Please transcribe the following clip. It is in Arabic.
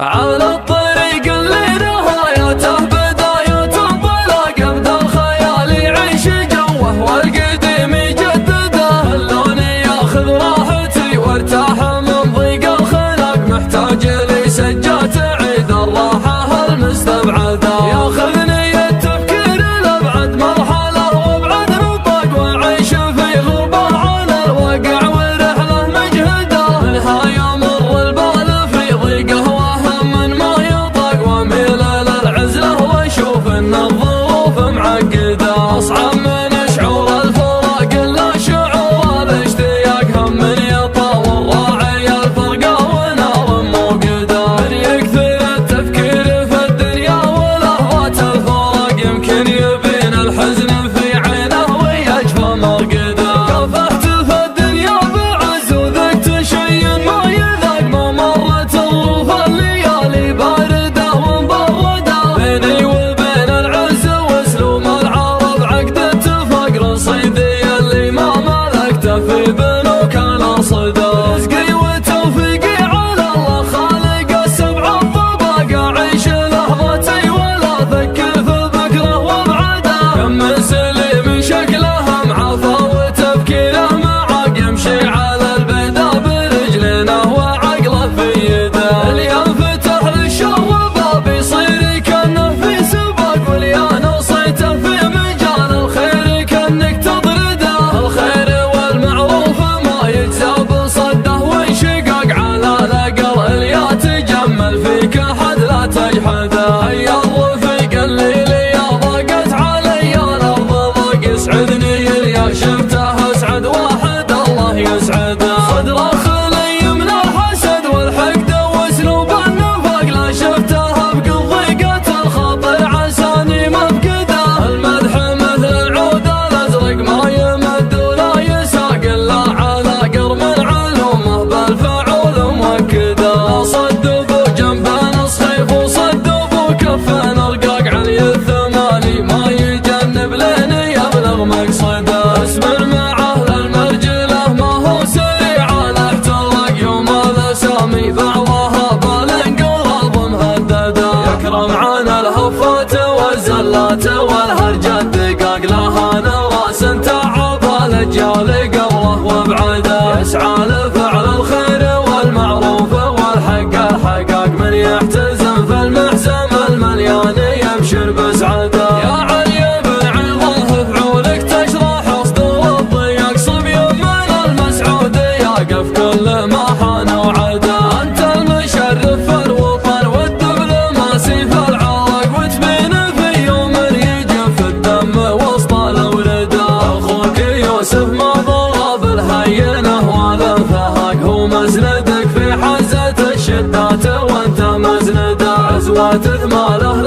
على الطريق اللي نهايته بداية بلا قبض الخيال يعيش جوه والقديم يجدده. اللون ياخذ راحتي وارتاح من ضيق الخلق، محتاج لي سجات عيد الراحة المستبعدة. ياخذني التفكير لابعد مرحلة وابعد نطاق، واعيش في غربة على الواقع ورحلة مجهدة. نهاية مر البال في ضيقه وهم من ما يطاق، واميل للعزلة واشوف ان الظروف معقدة. اصعب من شعور الفراق الا شعور الاشتياق، هم من يطاول راعي الفرقة ونار موقدة. من يكثر التفكير في الدنيا ولحظات الفراق، يمكن يبين الحزن في عينه ويجفى مرقده. كافحت في الدنيا بعز وذقت شيء ما يذاق، ما مرت ظروف الليالي باردة ومبردة. بيني وبين العز واسلوب العرب عقد اتفاق، رصيدي اللي ما ملكته في بنوك الاصداق. رزقي وتوفيقي على الله خالق السبع الطباق، اعيش لحظتي ولا افكر في بكره وابعده. كم من سليم شكله معافى وتفكيره معاق، يمشي على البيضاء برجلينه وعقله في يده. اللي ينفتح للشر باب يصير كانه في سباق، واللي نصيته في مجال الخير كانك تطرده. الخير والمعروف ما يجزى بصده وانشقاق، على الاقل اللي تجمل فيك احد لا تجحده. حيا الرفيق اللي لي ضاقت علي الارض ضاق، يسعدني اللي شفته اسعد واحد الله يسعده. صدره خلي من الحسد والحقد واسلوب النفاق، لا شفته بقضيقة الخاطر عساني مفقده. المدح مثل العود الازرق ما يمد ولا يساق، الا على قرم علومه بالفعول موكده. صدبوا جنبه صخيف وصدبوا كفه رقاق، علي الثماني ما يجنب لين يبلغ مقصده. اسمر معه للمرجله ما هو سريع على احتراق، يوم الاسامي بعضها بالانقلاب مهدده. يكرم عن الهفات والزلات والهرجة دقاق، لها نراس تعب الاجيال قبله وابعده. يسعى لفعل الخير والمعروف والحق الحقاق، من يحتزم في المحزم المليان يبشر بسعده. يا علي بن عظه فعولك تشرح صدور الضيق، صبي من المسعود يقف كل ما حان وعده. انت المشرف في الوطن والدبلوماسي في العراق، وتبين في يوم يجف الدم وسط الولده. اخوك يوسف ما ضرب الهينه ولا انفهاق، هو مسندك في حزة الشدات وانت مزنده. عزوة اثماله